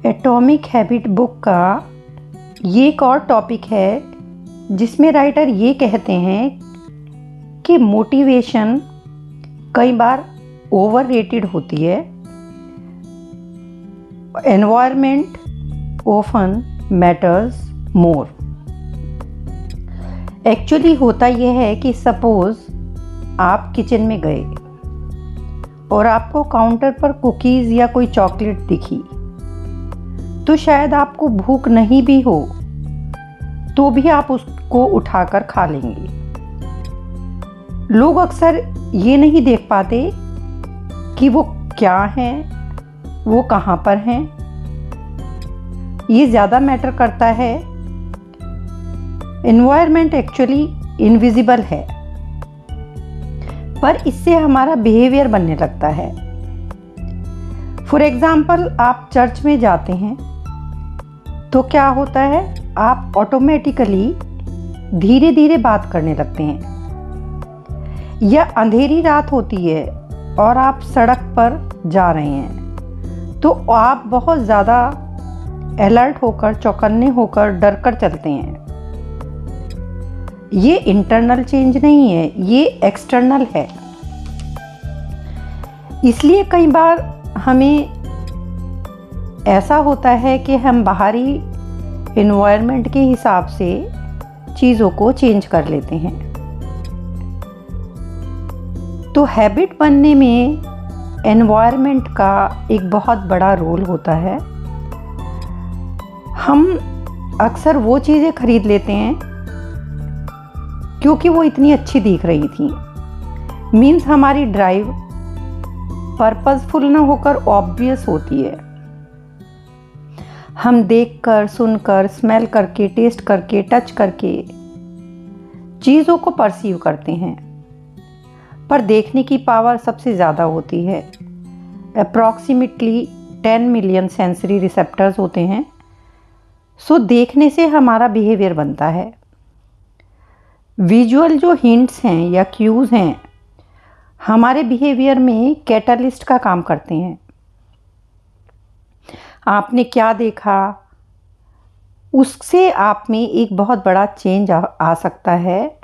Atomic habit book का ये एक और टॉपिक है जिसमें राइटर ये कहते हैं कि मोटिवेशन कई बार ओवररेटेड होती है। Environment often matters more. Actually होता यह है कि सपोज आप किचन में गए और आपको काउंटर पर कुकीज़ या कोई चॉकलेट दिखी, तो शायद आपको भूख नहीं भी हो तो भी आप उसको उठाकर खा लेंगे। लोग अक्सर ये नहीं देख पाते कि वो क्या हैं, वो कहाँ पर हैं। ये ज़्यादा मैटर करता है। एनवायरनमेंट एक्चुअली इनविजिबल है, पर इससे हमारा बिहेवियर बनने लगता है। फॉर एग्ज़ाम्पल, आप चर्च में जाते हैं तो क्या होता है, आप ऑटोमेटिकली धीरे धीरे बात करने लगते हैं। या अंधेरी रात होती है और आप सड़क पर जा रहे हैं तो आप बहुत ज़्यादा अलर्ट होकर, चौकन्ने होकर, डर कर चलते हैं। ये इंटरनल चेंज नहीं है, ये एक्सटर्नल है। इसलिए कई बार हमें ऐसा होता है कि हम बाहरी एनवायरनमेंट के हिसाब से चीज़ों को चेंज कर लेते हैं। तो हैबिट बनने में एनवायरनमेंट का एक बहुत बड़ा रोल होता है। हम अक्सर वो चीज़ें खरीद लेते हैं क्योंकि वो इतनी अच्छी दिख रही थी। मीन्स हमारी ड्राइव पर्पसफुल ना होकर ऑब्वियस होती है। हम देखकर, सुनकर, स्मेल करके, टेस्ट करके, टच करके चीज़ों को परसीव करते हैं, पर देखने की पावर सबसे ज़्यादा होती है। अप्रॉक्सीमेटली 10 मिलियन सेंसरी रिसेप्टर्स होते हैं। सो देखने से हमारा बिहेवियर बनता है। विजुअल जो हिंट्स हैं या क्यूज़ हैं, हमारे बिहेवियर में कैटलिस्ट का काम करते हैं। आपने क्या देखा, उससे आप में एक बहुत बड़ा चेंज आ सकता है,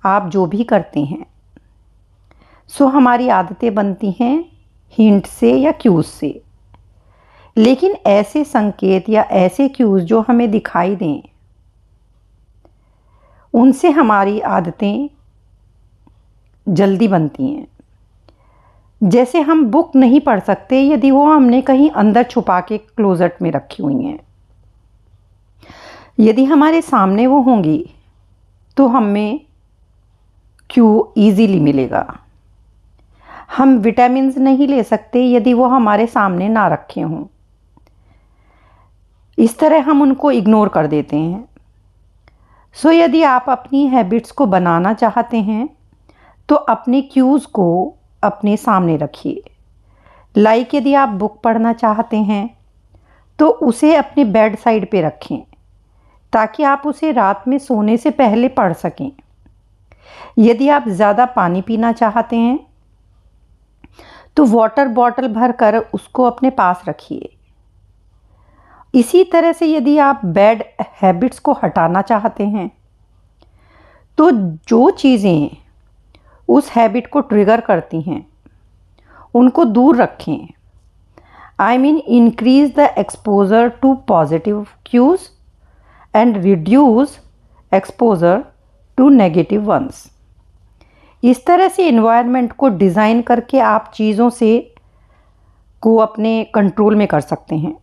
आप जो भी करते हैं। सो हमारी आदतें बनती हैं हिंट से या क्यूज़ से। लेकिन ऐसे संकेत या ऐसे क्यूज़ जो हमें दिखाई दें, उनसे हमारी आदतें जल्दी बनती हैं। जैसे हम बुक नहीं पढ़ सकते यदि वो हमने कहीं अंदर छुपा के क्लोजेट में रखी हुई हैं। यदि हमारे सामने वो होंगी तो हमें क्यू इजीली मिलेगा। हम विटामिन्स नहीं ले सकते यदि वो हमारे सामने ना रखे हों। इस तरह हम उनको इग्नोर कर देते हैं। सो यदि आप अपनी हैबिट्स को बनाना चाहते हैं तो अपने क्यूज़ को अपने सामने रखिए। लाइक यदि आप बुक पढ़ना चाहते हैं तो उसे अपने बेड साइड पे रखें ताकि आप उसे रात में सोने से पहले पढ़ सकें। यदि आप ज़्यादा पानी पीना चाहते हैं तो वाटर बॉटल भरकर उसको अपने पास रखिए। इसी तरह से यदि आप बैड हैबिट्स को हटाना चाहते हैं तो जो चीज़ें उस हैबिट को ट्रिगर करती हैं उनको दूर रखें। I mean increase the exposure to positive cues and reduce exposure to negative ones. इस तरह से एनवायरनमेंट को डिज़ाइन करके आप चीज़ों से को अपने कंट्रोल में कर सकते हैं।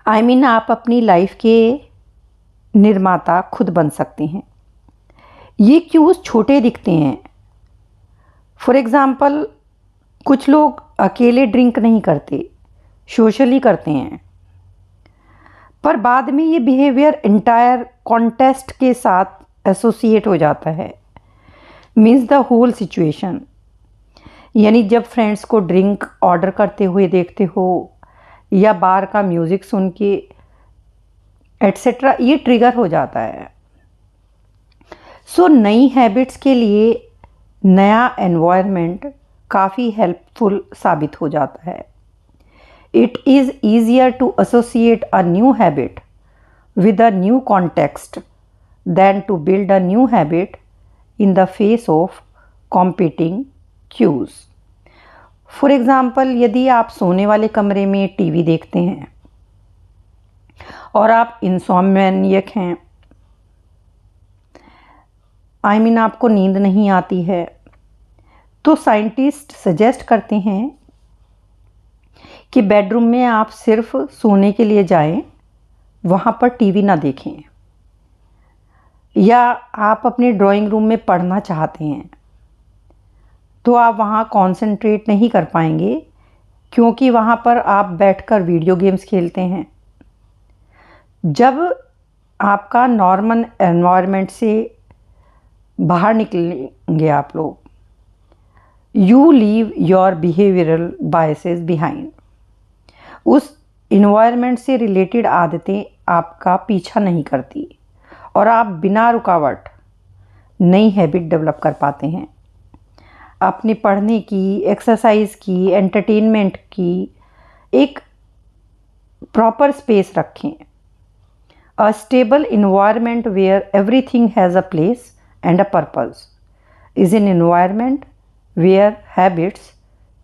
आई मीन आप अपनी लाइफ के निर्माता खुद बन सकते हैं। ये क्यूज़ छोटे दिखते हैं। फॉर एग्ज़ाम्पल, कुछ लोग अकेले ड्रिंक नहीं करते, सोशली करते हैं, पर बाद में ये बिहेवियर इंटायर कॉन्टेस्ट के साथ एसोसिएट हो जाता है। Means the whole situation. यानी जब फ्रेंड्स को ड्रिंक ऑर्डर करते हुए देखते हो या बार का म्यूज़िक सुन के एट्सेट्रा, ये ट्रिगर हो जाता है। सो नई हैबिट्स के लिए नया एनवायरनमेंट काफ़ी हेल्पफुल साबित हो जाता है। It is easier to associate a new habit with a new context than to build a new habit in the face of competing cues. For example, यदि आप सोने वाले कमरे में टीवी देखते हैं और आप इंसोम्नियक हैं, आपको नींद नहीं आती है, तो साइंटिस्ट सजेस्ट करते हैं कि बेडरूम में आप सिर्फ सोने के लिए जाएं, वहाँ पर टीवी ना देखें। या आप अपने ड्राइंग रूम में पढ़ना चाहते हैं तो आप वहाँ कंसंट्रेट नहीं कर पाएंगे, क्योंकि वहाँ पर आप बैठकर वीडियो गेम्स खेलते हैं। जब आपका नॉर्मल एनवायरनमेंट से बाहर निकलेंगे आप लोग, you leave your behavioural biases behind. उस इन्वायरमेंट से रिलेटेड आदतें आपका पीछा नहीं करती और आप बिना रुकावट नई हैबिट डेवलप कर पाते हैं। अपने पढ़ने की, एक्सरसाइज की, एंटरटेनमेंट की एक प्रॉपर स्पेस रखें। A stable environment where everything has a place and a purpose is an environment where habits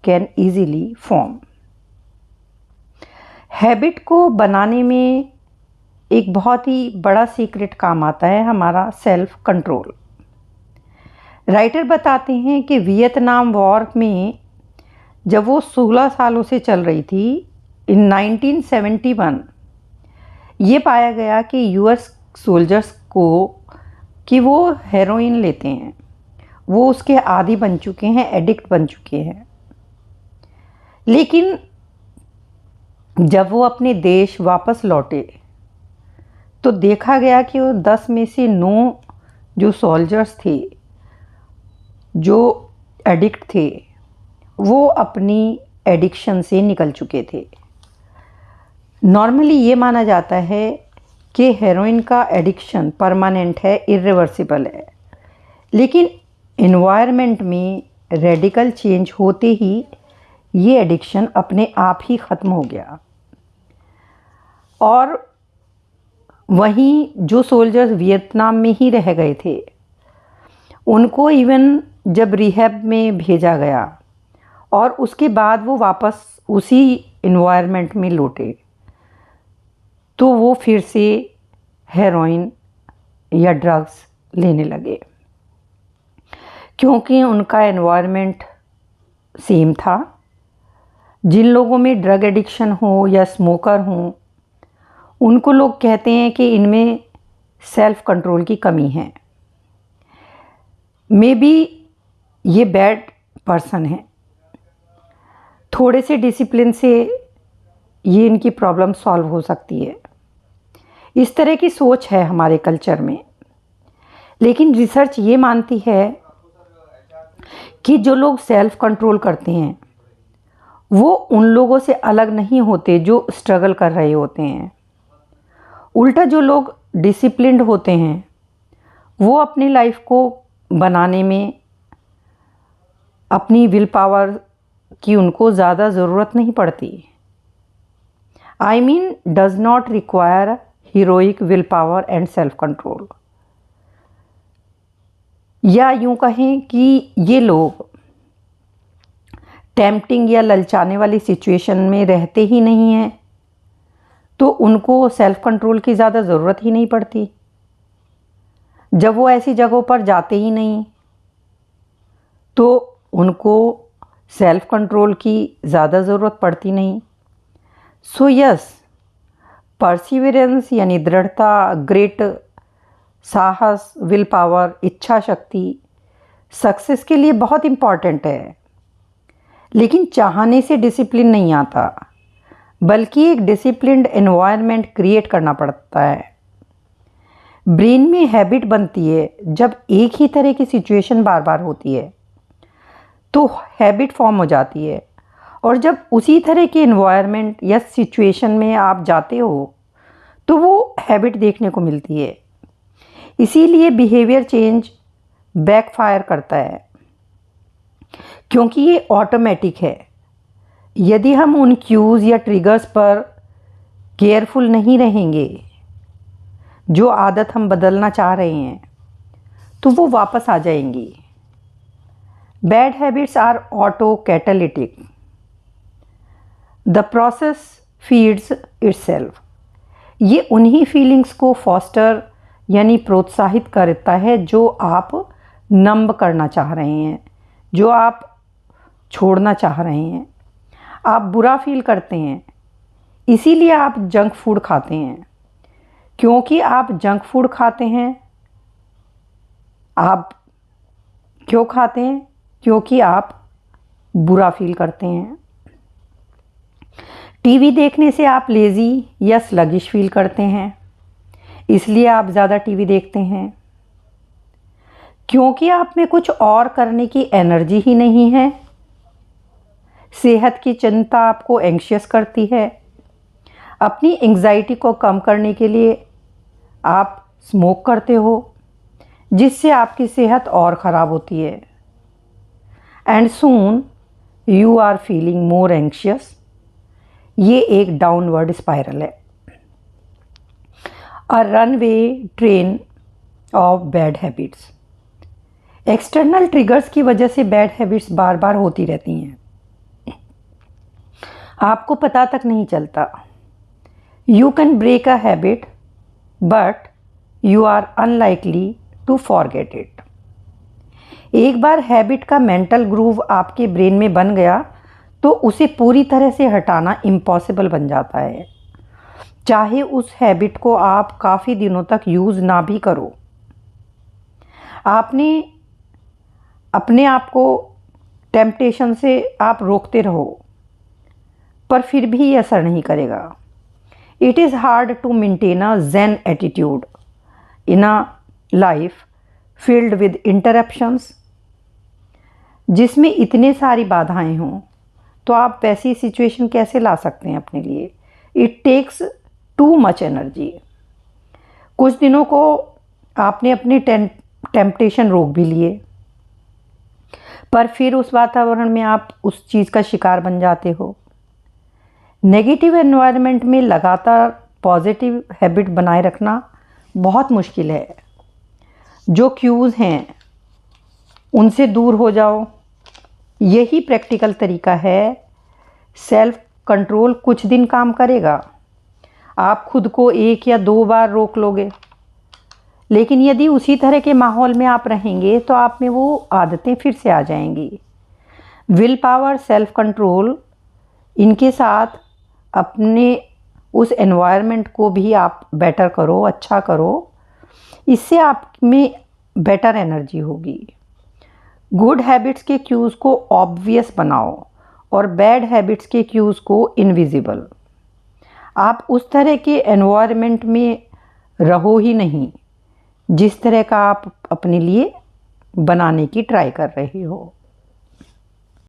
can easily form. Habit को बनाने में एक बहुत ही बड़ा सीक्रेट काम आता है हमारा सेल्फ कंट्रोल। राइटर बताते हैं कि वियतनाम वॉर में जब वो 16 सालों से चल रही थी, इन 1971 ये पाया गया कि यूएस सोल्जर्स को कि वो हेरोइन लेते हैं, वो उसके आदी बन चुके हैं, एडिक्ट बन चुके हैं। लेकिन जब वो अपने देश वापस लौटे तो देखा गया कि वो 10 में से 9 जो सोल्जर्स थे, जो एडिक्ट थे, वो अपनी एडिक्शन से निकल चुके थे। नॉर्मली ये माना जाता है कि हेरोइन का एडिक्शन परमानेंट है, इरिवर्सिबल है, लेकिन एनवायरनमेंट में रेडिकल चेंज होते ही ये एडिक्शन अपने आप ही ख़त्म हो गया। और वहीं जो सोल्जर्स वियतनाम में ही रह गए थे, उनको इवन जब रिहैब में भेजा गया और उसके बाद वो वापस उसी इन्वायरमेंट में लौटे, तो वो फिर से हेरोइन या ड्रग्स लेने लगे, क्योंकि उनका एनवायरनमेंट सेम था। जिन लोगों में ड्रग एडिक्शन हो या स्मोकर हो, उनको लोग कहते हैं कि इनमें सेल्फ कंट्रोल की कमी है, मे बी ये बैड पर्सन है, थोड़े से डिसिप्लिन से ये इनकी प्रॉब्लम सॉल्व हो सकती है। इस तरह की सोच है हमारे कल्चर में। लेकिन रिसर्च ये मानती है कि जो लोग सेल्फ कंट्रोल करते हैं वो उन लोगों से अलग नहीं होते जो स्ट्रगल कर रहे होते हैं। उल्टा जो लोग डिसिप्लिन्ड होते हैं वो अपनी लाइफ को बनाने में अपनी विल पावर की उनको ज़्यादा ज़रूरत नहीं पड़ती। I mean does not require heroic will power and self control. या यूँ कहें कि ये लोग टेम्पटिंग या ललचाने वाली सिचुएशन में रहते ही नहीं हैं, तो उनको सेल्फ कंट्रोल की ज़्यादा ज़रूरत ही नहीं पड़ती। जब वो ऐसी जगहों पर जाते ही नहीं, तो उनको सेल्फ कंट्रोल की ज़्यादा ज़रूरत पड़ती नहीं। सो यस, परसिवरेंस यानी दृढ़ता, ग्रेट साहस, विल पावर, इच्छा शक्ति सक्सेस के लिए बहुत इम्पॉर्टेंट है। लेकिन चाहने से डिसिप्लिन नहीं आता, बल्कि एक डिसिप्लिन्ड एनवायरनमेंट क्रिएट करना पड़ता है। ब्रेन में हैबिट बनती है जब एक ही तरह की सिचुएशन बार बार होती है, तो हैबिट फॉर्म हो जाती है। और जब उसी तरह के एनवायरनमेंट या सिचुएशन में आप जाते हो तो वो हैबिट देखने को मिलती है। इसीलिए बिहेवियर चेंज बैकफायर करता है, क्योंकि ये ऑटोमेटिक है। यदि हम उन क्यूज़ या ट्रिगर्स पर केयरफुल नहीं रहेंगे, जो आदत हम बदलना चाह रहे हैं, तो वो वापस आ जाएंगी। Bad habits are autocatalytic, the process feeds itself. ये उन्हीं फीलिंग्स को फॉस्टर यानी प्रोत्साहित करता है जो आप नंब करना चाह रहे हैं, जो आप छोड़ना चाह रहे हैं। आप बुरा फील करते हैं, इसीलिए आप जंक फूड खाते हैं। क्योंकि आप जंक फूड खाते हैं, आप क्यों खाते हैं? क्योंकि आप बुरा फील करते हैं। टीवी देखने से आप लेज़ी या स्लगिश फील करते हैं, इसलिए आप ज़्यादा टीवी देखते हैं। क्योंकि आप में कुछ और करने की एनर्जी ही नहीं है। सेहत की चिंता आपको एंग्शियस करती है। अपनी एंग्जाइटी को कम करने के लिए आप स्मोक करते हो, जिससे आपकी सेहत और ख़राब होती है। And soon you are feeling more anxious. ये एक डाउनवर्ड स्पाइरल है, a runaway train of bad habits. External triggers की वजह से बैड हैबिट्स बार बार होती रहती हैं, आपको पता तक नहीं चलता। You can break a habit but you are unlikely to forget it. एक बार हैबिट का मेंटल ग्रूव आपके ब्रेन में बन गया तो उसे पूरी तरह से हटाना इम्पॉसिबल बन जाता है, चाहे उस हैबिट को आप काफ़ी दिनों तक यूज़ ना भी करो। आपने अपने आप को टेम्पटेशन से आप रोकते रहो, पर फिर भी ये असर नहीं करेगा। It is hard to maintain a zen attitude in a life filled with interruptions. जिसमें इतने सारी बाधाएं हों, तो आप वैसी सिचुएशन कैसे ला सकते हैं अपने लिए? It takes too much energy. कुछ दिनों को आपने अपने टेम्पटेशन रोक भी लिए, पर फिर उस वातावरण में आप उस चीज़ का शिकार बन जाते हो। नेगेटिव एनवायरनमेंट में लगातार पॉजिटिव हैबिट बनाए रखना बहुत मुश्किल है। जो क्यूज़ हैं उनसे दूर हो जाओ, यही प्रैक्टिकल तरीका है। सेल्फ कंट्रोल कुछ दिन काम करेगा, आप खुद को 1 या 2 बार रोक लोगे, लेकिन यदि उसी तरह के माहौल में आप रहेंगे तो आप में वो आदतें फिर से आ जाएंगी। विल पावर, सेल्फ कंट्रोल, इनके साथ अपने उस एनवायरनमेंट को भी आप बेटर करो, अच्छा करो। इससे आप में बेटर एनर्जी होगी। गुड हैबिट्स के क्यूज़ को ऑब्वियस बनाओ और बैड हैबिट्स के क्यूज़ को इनविजिबल। आप उस तरह के एनवायरनमेंट में रहो ही नहीं जिस तरह का आप अपने लिए बनाने की ट्राई कर रहे हो।